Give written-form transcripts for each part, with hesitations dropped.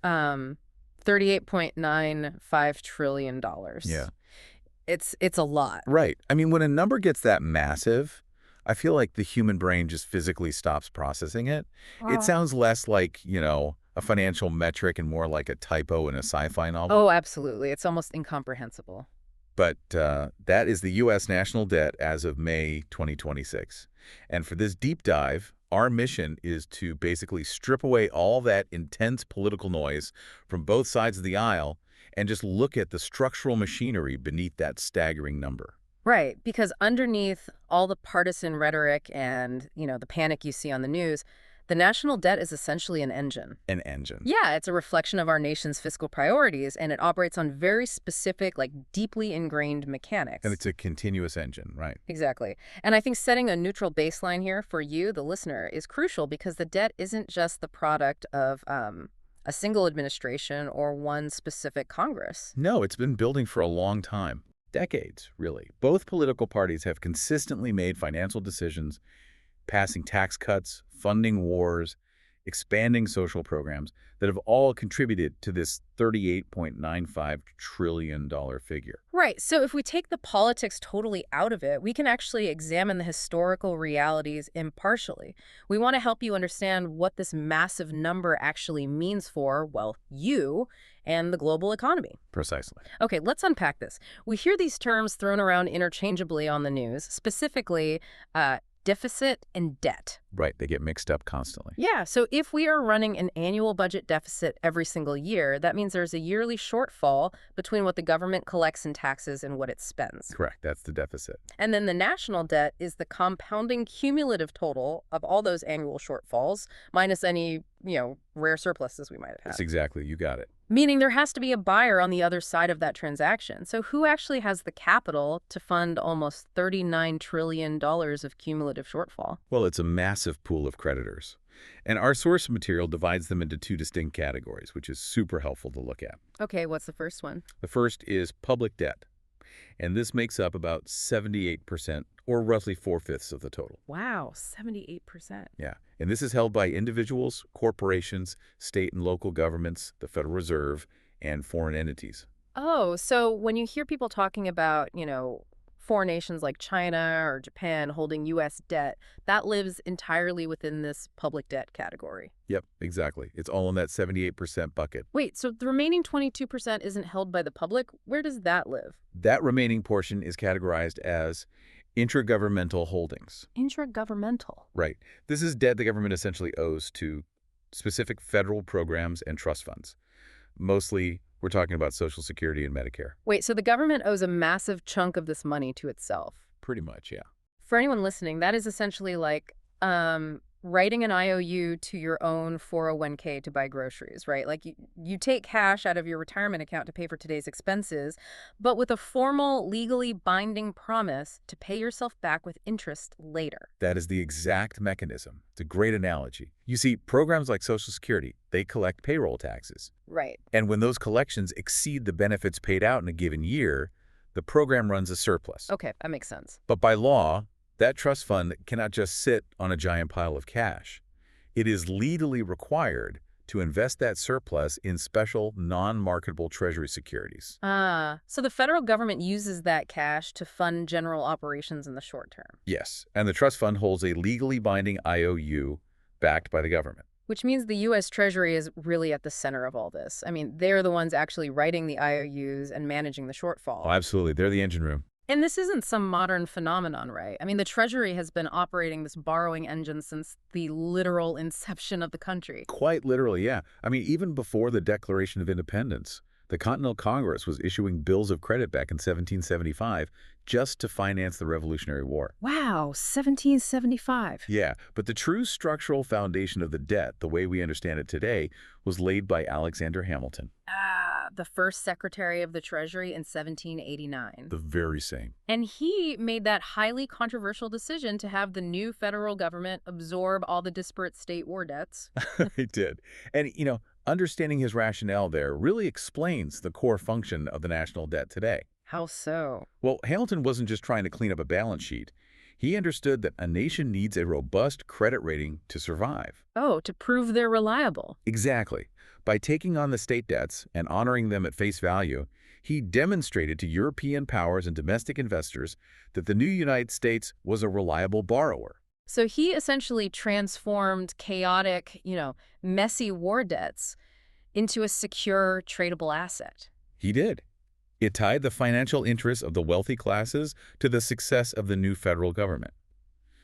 Um, $38.95 trillion. Yeah. It's a lot. Right. I mean, when a number gets that massive, I feel like the human brain just physically stops processing it. It sounds less like, a financial metric and more like a typo in a sci-fi novel. Oh, absolutely. It's almost incomprehensible. But that is the U.S. national debt as of May 2026. And for this deep dive, our mission is to basically strip away all that intense political noise from both sides of the aisle and just look at the structural machinery beneath that staggering number. Right, because underneath all the partisan rhetoric and, the panic you see on the news, the national debt is essentially an engine. An engine. Yeah, it's a reflection of our nation's fiscal priorities, and it operates on very specific, deeply ingrained mechanics. And it's a continuous engine, right? Exactly. And I think setting a neutral baseline here for you, the listener, is crucial because the debt isn't just the product of a single administration or one specific Congress. No, it's been building for a long time. Decades, really. Both political parties have consistently made financial decisions, passing tax cuts, funding wars, expanding social programs that have all contributed to this $38.95 trillion figure. Right. So if we take the politics totally out of it, we can actually examine the historical realities impartially. We want to help you understand what this massive number actually means for, well, you and the global economy. Precisely. Okay, let's unpack this. We hear these terms thrown around interchangeably on the news, specifically deficit and debt. Right, they get mixed up constantly. Yeah, so if we are running an annual budget deficit every single year, that means there's a yearly shortfall between what the government collects in taxes and what it spends. Correct, that's the deficit. And then the national debt is the compounding cumulative total of all those annual shortfalls, minus any, rare surpluses we might have had. That's exactly, you got it. Meaning there has to be a buyer on the other side of that transaction. So who actually has the capital to fund almost $39 trillion of cumulative shortfall? Well, it's a massive pool of creditors. And our source material divides them into two distinct categories, which is super helpful to look at. Okay, what's the first one? The first is public debt, and this makes up about 78%, or roughly 4/5 of the total. Wow, 78%. Yeah, and this is held by individuals, corporations, state and local governments, the Federal Reserve, and foreign entities. Oh, so when you hear people talking about, foreign nations like China or Japan holding U.S. debt, that lives entirely within this public debt category. Yep, exactly. It's all in that 78% bucket. Wait, so the remaining 22% isn't held by the public? Where does that live? That remaining portion is categorized as intragovernmental holdings. Intragovernmental. Right. This is debt the government essentially owes to specific federal programs and trust funds. Mostly, we're talking about Social Security and Medicare. Wait, so the government owes a massive chunk of this money to itself. Pretty much, yeah. For anyone listening, that is essentially like writing an IOU to your own 401k to buy groceries, right? Like you take cash out of your retirement account to pay for today's expenses, but with a formal, legally binding promise to pay yourself back with interest later. That is the exact mechanism. It's a great analogy. You see, programs like Social Security, they collect payroll taxes. Right. And when those collections exceed the benefits paid out in a given year, the program runs a surplus. Okay, that makes sense. But by law, that trust fund cannot just sit on a giant pile of cash. It is legally required to invest that surplus in special, non-marketable Treasury securities. So the federal government uses that cash to fund general operations in the short term. Yes, and the trust fund holds a legally binding IOU backed by the government. Which means the U.S. Treasury is really at the center of all this. I mean, they're the ones actually writing the IOUs and managing the shortfall. Oh, absolutely. They're the engine room. And this isn't some modern phenomenon, right? I mean, the Treasury has been operating this borrowing engine since the literal inception of the country. Quite literally, yeah. I mean, even before the Declaration of Independence, the Continental Congress was issuing bills of credit back in 1775 just to finance the Revolutionary War. Wow, 1775. Yeah, but the true structural foundation of the debt, the way we understand it today, was laid by Alexander Hamilton. The first Secretary of the Treasury in 1789. The very same. And he made that highly controversial decision to have the new federal government absorb all the disparate state war debts. He did. And, understanding his rationale there really explains the core function of the national debt today. How so? Well, Hamilton wasn't just trying to clean up a balance sheet. He understood that a nation needs a robust credit rating to survive. Oh, to prove they're reliable. Exactly. By taking on the state debts and honoring them at face value, he demonstrated to European powers and domestic investors that the new United States was a reliable borrower. So he essentially transformed chaotic, messy war debts into a secure, tradable asset. He did. It tied the financial interests of the wealthy classes to the success of the new federal government.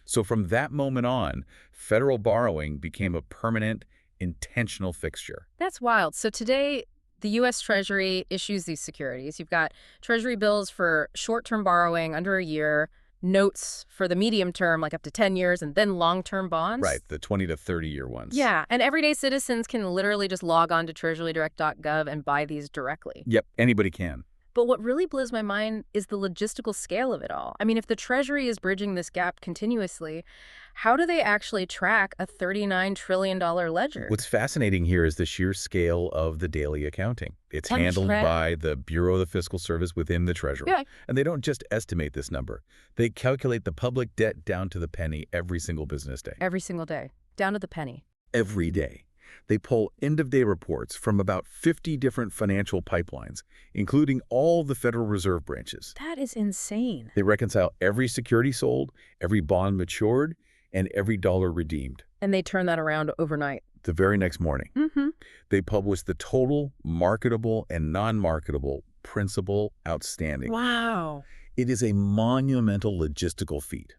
So from that moment on, federal borrowing became a permanent, intentional fixture. That's wild. So today, the U.S. Treasury issues these securities. You've got Treasury bills for short-term borrowing under a year, notes for the medium term, like up to 10 years, and then long-term bonds. Right, the 20 to 30-year ones. Yeah, and everyday citizens can literally just log on to treasurydirect.gov and buy these directly. Yep, anybody can. But what really blows my mind is the logistical scale of it all. I mean, if the Treasury is bridging this gap continuously, how do they actually track a $39 trillion ledger? What's fascinating here is the sheer scale of the daily accounting. It's Ten handled tre- by the Bureau of the Fiscal Service within the Treasury. Yeah. And they don't just estimate this number. They calculate the public debt down to the penny every single business day. Every single day, down to the penny. Every day. They pull end-of-day reports from about 50 different financial pipelines, including all the Federal Reserve branches. That is insane. They reconcile every security sold, every bond matured, and every dollar redeemed. And they turn that around overnight. The very next morning, Mm-hmm. they publish the total marketable and non-marketable principal outstanding. Wow. It is a monumental logistical feat,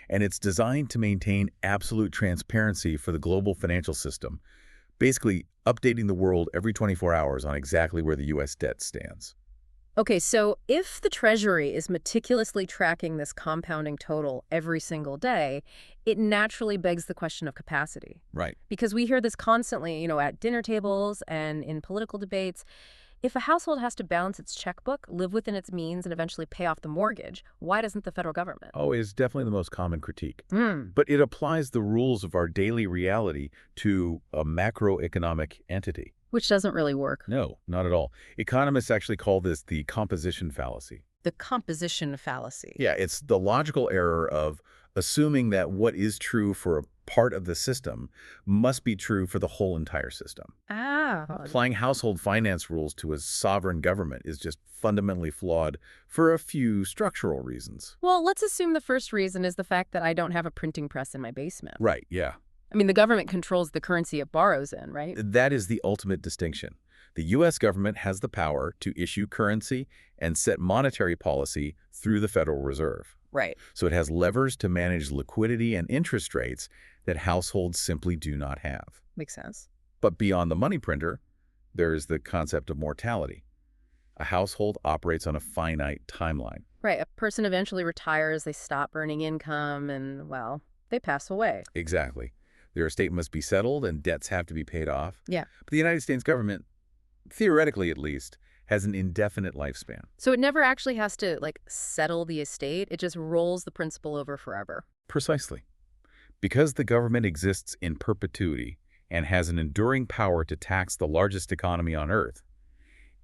and it's designed to maintain absolute transparency for the global financial system, basically updating the world every 24 hours on exactly where the U.S. debt stands. Okay, so if the Treasury is meticulously tracking this compounding total every single day, it naturally begs the question of capacity. Right. Because we hear this constantly, at dinner tables and in political debates. If a household has to balance its checkbook, live within its means, and eventually pay off the mortgage, why doesn't the federal government? Oh, is definitely the most common critique. Hmm. But it applies the rules of our daily reality to a macroeconomic entity. Which doesn't really work. No, not at all. Economists actually call this the composition fallacy. The composition fallacy. Yeah, it's the logical error of assuming that what is true for a part of the system must be true for the whole entire system. Ah. Applying household finance rules to a sovereign government is just fundamentally flawed for a few structural reasons. Well, let's assume the first reason is the fact that I don't have a printing press in my basement. Right, yeah. I mean, the government controls the currency it borrows in, right? That is the ultimate distinction. The U.S. government has the power to issue currency and set monetary policy through the Federal Reserve. Right. So it has levers to manage liquidity and interest rates that households simply do not have. Makes sense. But beyond the money printer, there is the concept of mortality. A household operates on a finite timeline. Right. A person eventually retires, they stop earning income, and, well, they pass away. Exactly. Their estate must be settled and debts have to be paid off. Yeah. But the United States government, theoretically at least, has an indefinite lifespan. So it never actually has to, settle the estate. It just rolls the principal over forever. Precisely. Because the government exists in perpetuity and has an enduring power to tax the largest economy on Earth,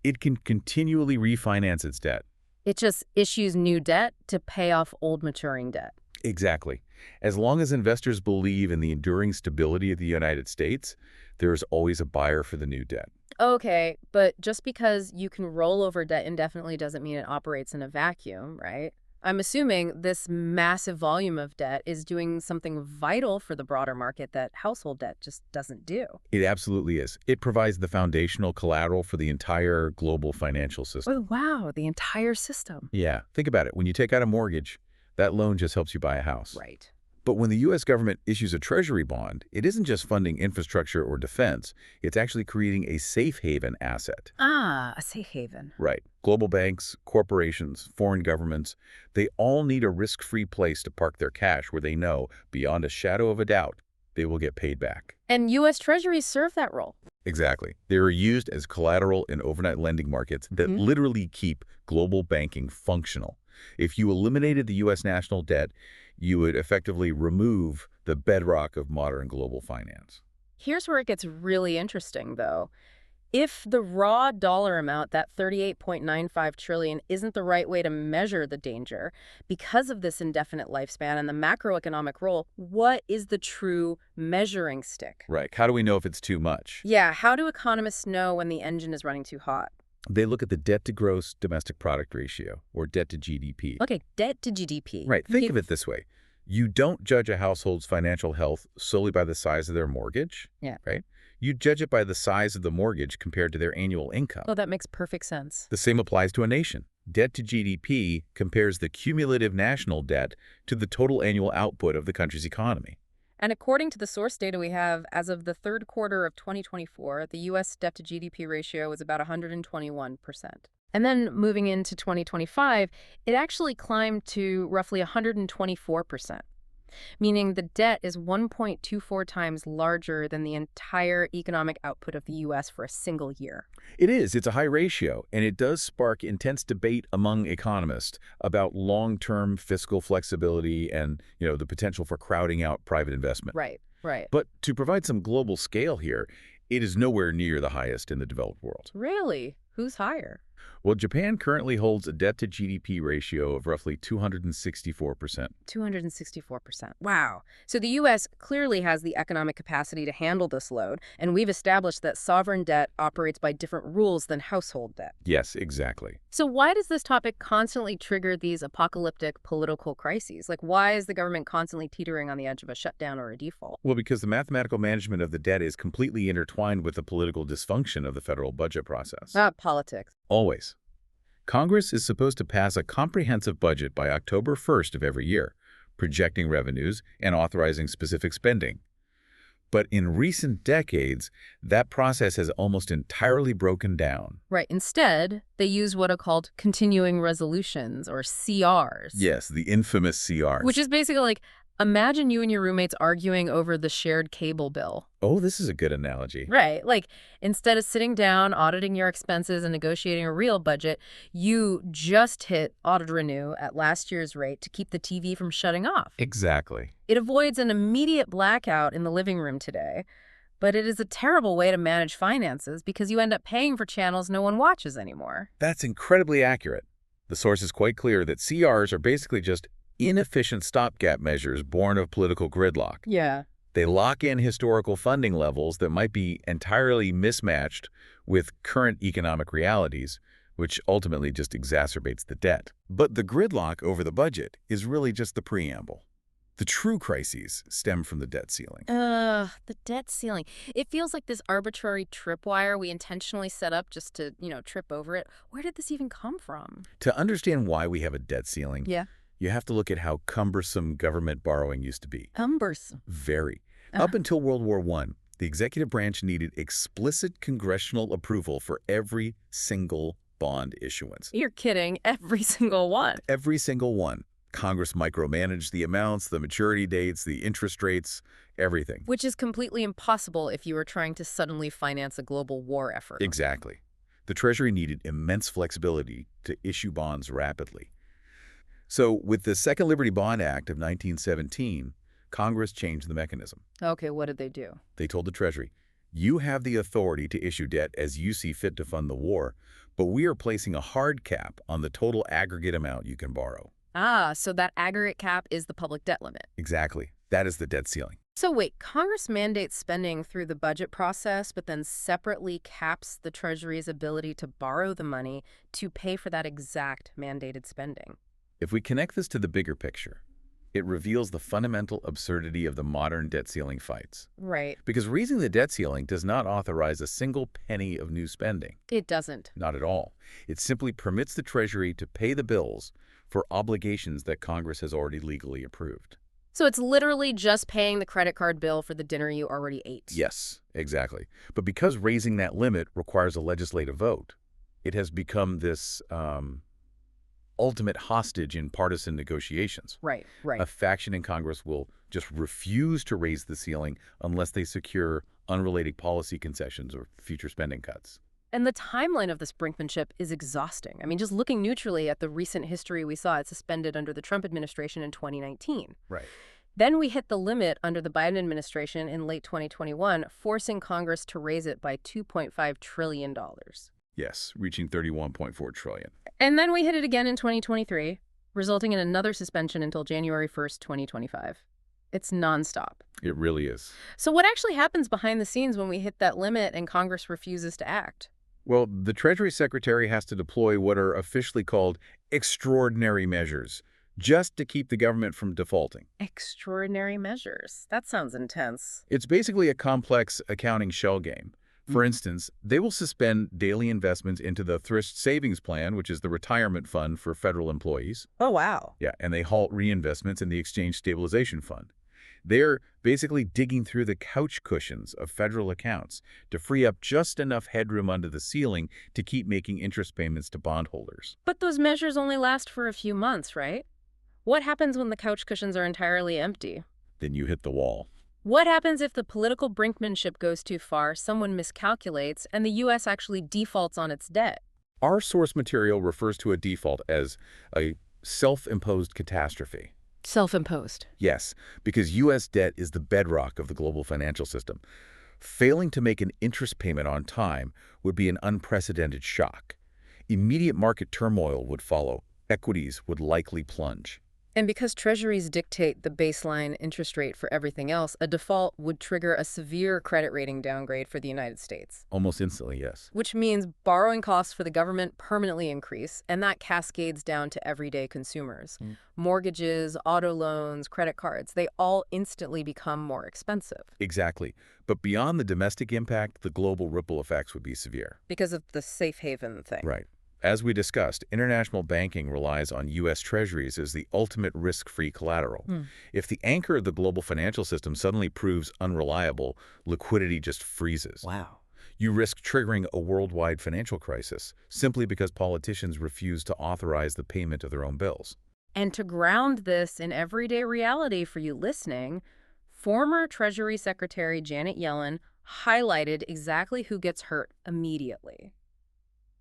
it can continually refinance its debt. It just issues new debt to pay off old maturing debt. Exactly. As long as investors believe in the enduring stability of the United States, there is always a buyer for the new debt. Okay, but just because you can roll over debt indefinitely doesn't mean it operates in a vacuum, right? I'm assuming this massive volume of debt is doing something vital for the broader market that household debt just doesn't do. It absolutely is. It provides the foundational collateral for the entire global financial system. Oh, wow, the entire system. Yeah, think about it. When you take out a mortgage, that loan just helps you buy a house. Right. But when the U.S. government issues a Treasury bond, it isn't just funding infrastructure or defense. It's actually creating a safe haven asset. Ah, a safe haven. Right. Global banks, corporations, foreign governments, they all need a risk-free place to park their cash where they know, beyond a shadow of a doubt, they will get paid back. And U.S. Treasuries serve that role. Exactly. They are used as collateral in overnight lending markets that literally keep global banking functional. If you eliminated the U.S. national debt, you would effectively remove the bedrock of modern global finance. Here's where it gets really interesting, though. If the raw dollar amount, that 38.95 trillion, isn't the right way to measure the danger because of this indefinite lifespan and the macroeconomic role, what is the true measuring stick? Right. How do we know if it's too much? Yeah, how do economists know when the engine is running too hot? They look at the debt to gross domestic product ratio, or debt to GDP. Okay, debt to GDP. Right. Think of it this way. You don't judge a household's financial health solely by the size of their mortgage, Yeah. right? You judge it by the size of the mortgage compared to their annual income. Oh, that makes perfect sense. The same applies to a nation. Debt to GDP compares the cumulative national debt to the total annual output of the country's economy. And according to the source data we have, as of the third quarter of 2024, the U.S. debt to GDP ratio was about 121%. And then moving into 2025, it actually climbed to roughly 124%, meaning the debt is 1.24 times larger than the entire economic output of the U.S. for a single year. It is. It's a high ratio, and it does spark intense debate among economists about long-term fiscal flexibility and, the potential for crowding out private investment. Right, right. But to provide some global scale here, it is nowhere near the highest in the developed world. Really? Who's higher? Well, Japan currently holds a debt-to-GDP ratio of roughly 264%. 264%. Wow. So the U.S. clearly has the economic capacity to handle this load, and we've established that sovereign debt operates by different rules than household debt. Yes, exactly. So why does this topic constantly trigger these apocalyptic political crises? Like, why is the government constantly teetering on the edge of a shutdown or a default? Well, because the mathematical management of the debt is completely intertwined with the political dysfunction of the federal budget process. Politics. Always. Congress is supposed to pass a comprehensive budget by October 1st of every year, projecting revenues and authorizing specific spending. But in recent decades, that process has almost entirely broken down. Right. Instead, they use what are called continuing resolutions, or CRs. Yes, the infamous CRs. Which is basically like, imagine you and your roommates arguing over the shared cable bill. Oh, this is a good analogy. Right. Like, instead of sitting down, auditing your expenses, and negotiating a real budget, you just hit audit renew at last year's rate to keep the TV from shutting off. Exactly. It avoids an immediate blackout in the living room today, but it is a terrible way to manage finances because you end up paying for channels no one watches anymore. That's incredibly accurate. The source is quite clear that CRs are basically just inefficient stopgap measures born of political gridlock. Yeah. They lock in historical funding levels that might be entirely mismatched with current economic realities, which ultimately just exacerbates the debt. But the gridlock over the budget is really just the preamble. The true crises stem from the debt ceiling. The debt ceiling. It feels like this arbitrary tripwire we intentionally set up just to, trip over it. Where did this even come from? To understand why we have a debt ceiling, Yeah. you have to look at how cumbersome government borrowing used to be. Cumbersome. Very. Up until World War I, the executive branch needed explicit congressional approval for every single bond issuance. You're kidding. Every single one. Every single one. Congress micromanaged the amounts, the maturity dates, the interest rates, everything. Which is completely impossible if you were trying to suddenly finance a global war effort. Exactly. The Treasury needed immense flexibility to issue bonds rapidly. So with the Second Liberty Bond Act of 1917, Congress changed the mechanism. Okay, what did they do? They told the Treasury, you have the authority to issue debt as you see fit to fund the war, but we are placing a hard cap on the total aggregate amount you can borrow. So that aggregate cap is the public debt limit. Exactly. That is the debt ceiling. So wait, Congress mandates spending through the budget process, but then separately caps the Treasury's ability to borrow the money to pay for that exact mandated spending. If we connect this to the bigger picture, it reveals the fundamental absurdity of the modern debt ceiling fights. Right. Because raising the debt ceiling does not authorize a single penny of new spending. It doesn't. Not at all. It simply permits the Treasury to pay the bills for obligations that Congress has already legally approved. So it's literally just paying the credit card bill for the dinner you already ate. Yes, exactly. But because raising that limit requires a legislative vote, it has become this ultimate hostage in partisan negotiations. Right, right. A faction in Congress will just refuse to raise the ceiling unless they secure unrelated policy concessions or future spending cuts. And the timeline of this brinkmanship is exhausting. I mean, just looking neutrally at the recent history we saw it suspended under the Trump administration in 2019. Right. Then we hit the limit under the Biden administration in late 2021, forcing Congress to raise it by $2.5 trillion. Yes, reaching 31.4 trillion. And then we hit it again in 2023, resulting in another suspension until January 1st, 2025. It's nonstop. It really is. So what actually happens behind the scenes when we hit that limit and Congress refuses to act? Well, the Treasury Secretary has to deploy what are officially called extraordinary measures, just to keep the government from defaulting. Extraordinary measures. That sounds intense. It's basically a complex accounting shell game. For instance, they will suspend daily investments into the Thrift Savings Plan, which is the retirement fund for federal employees. Oh, wow. Yeah, and they halt reinvestments in the Exchange Stabilization Fund. They're basically digging through the couch cushions of federal accounts to free up just enough headroom under the ceiling to keep making interest payments to bondholders. But those measures only last for a few months, right? What happens when the couch cushions are entirely empty? Then you hit the wall. What happens if the political brinkmanship goes too far, someone miscalculates, and the U.S. actually defaults on its debt? Our source material refers to a default as a self-imposed catastrophe. Self-imposed. Yes, because U.S. debt is the bedrock of the global financial system. Failing to make an interest payment on time would be an unprecedented shock. Immediate market turmoil would follow. Equities would likely plunge. And because treasuries dictate the baseline interest rate for everything else, a default would trigger a severe credit rating downgrade for the United States. Almost instantly, yes. Which means borrowing costs for the government permanently increase, and that cascades down to everyday consumers. Mortgages, auto loans, credit cards, they all instantly become more expensive. Exactly. But beyond the domestic impact, the global ripple effects would be severe. Because of the safe haven thing. Right. As we discussed, international banking relies on U.S. treasuries as the ultimate risk-free collateral. If the anchor of the global financial system suddenly proves unreliable, liquidity just freezes. Wow. You risk triggering a worldwide financial crisis simply because politicians refuse to authorize the payment of their own bills. And to ground this in everyday reality for you listening, former Treasury Secretary Janet Yellen highlighted exactly who gets hurt immediately.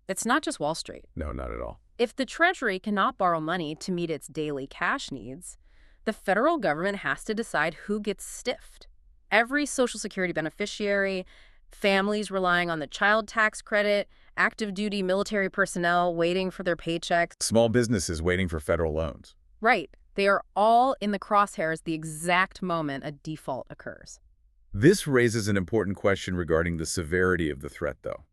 It's not just Wall Street. No, not at all. If the Treasury cannot borrow money to meet its daily cash needs, the federal government has to decide who gets stiffed. Every Social Security beneficiary, families relying on the child tax credit, active duty military personnel waiting for their paychecks. Small businesses waiting for federal loans. Right. They are all in the crosshairs the exact moment a default occurs. This raises an important question regarding the severity of the threat, though.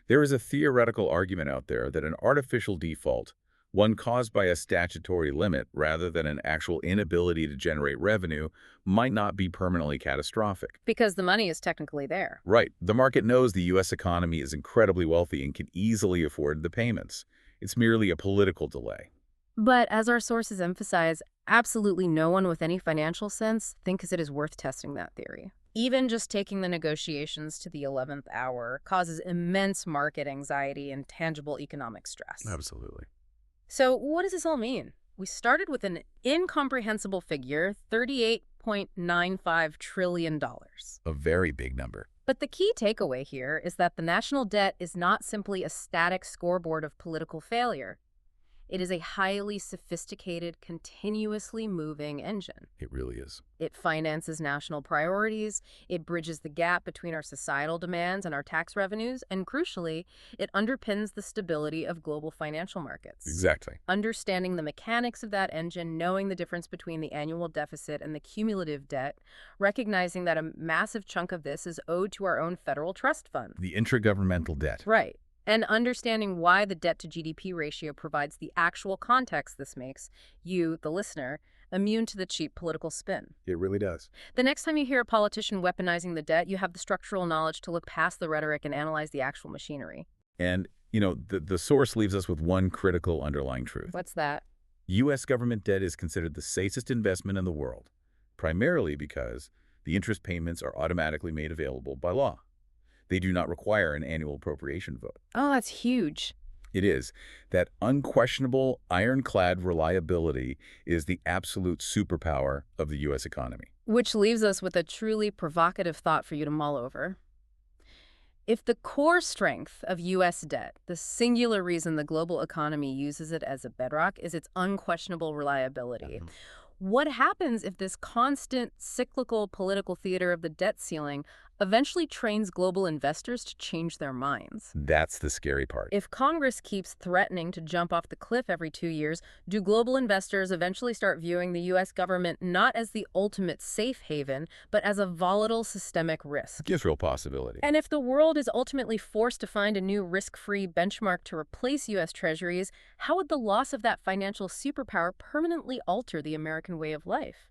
There is a theoretical argument out there that an artificial default, one caused by a statutory limit rather than an actual inability to generate revenue, might not be permanently catastrophic. Because the money is technically there. Right. The market knows the U.S. economy is incredibly wealthy and can easily afford the payments. It's merely a political delay. But as our sources emphasize, absolutely no one with any financial sense thinks it is worth testing that theory. Even just taking the negotiations to the 11th hour causes immense market anxiety and tangible economic stress. Absolutely. So what does this all mean? We started with an incomprehensible figure, $38.95 trillion. A very big number. But the key takeaway here is that the national debt is not simply a static scoreboard of political failure. It is a highly sophisticated, continuously moving engine. It really is. It finances national priorities, it bridges the gap between our societal demands and our tax revenues, and crucially, it underpins the stability of global financial markets. Exactly. Understanding the mechanics of that engine, knowing the difference between the annual deficit and the cumulative debt, recognizing that a massive chunk of this is owed to our own federal trust fund. The intragovernmental debt. Right. And understanding why the debt-to-GDP ratio provides the actual context this makes you, the listener, immune to the cheap political spin. It really does. The next time you hear a politician weaponizing the debt, you have the structural knowledge to look past the rhetoric and analyze the actual machinery. And, the source leaves us with one critical underlying truth. What's that? U.S. government debt is considered the safest investment in the world, primarily because the interest payments are automatically made available by law. They do not require an annual appropriation vote. Oh, that's huge. It is. That unquestionable, ironclad reliability is the absolute superpower of the U.S. economy. Which leaves us with a truly provocative thought for you to mull over. If the core strength of U.S. debt, the singular reason the global economy uses it as a bedrock, is its unquestionable reliability, What happens if this constant cyclical political theater of the debt ceiling eventually trains global investors to change their minds? That's the scary part. If Congress keeps threatening to jump off the cliff every 2 years, do global investors eventually start viewing the U.S. government not as the ultimate safe haven, but as a volatile systemic risk? Gives real possibility. And if the world is ultimately forced to find a new risk-free benchmark to replace U.S. Treasuries, how would the loss of that financial superpower permanently alter the American way of life?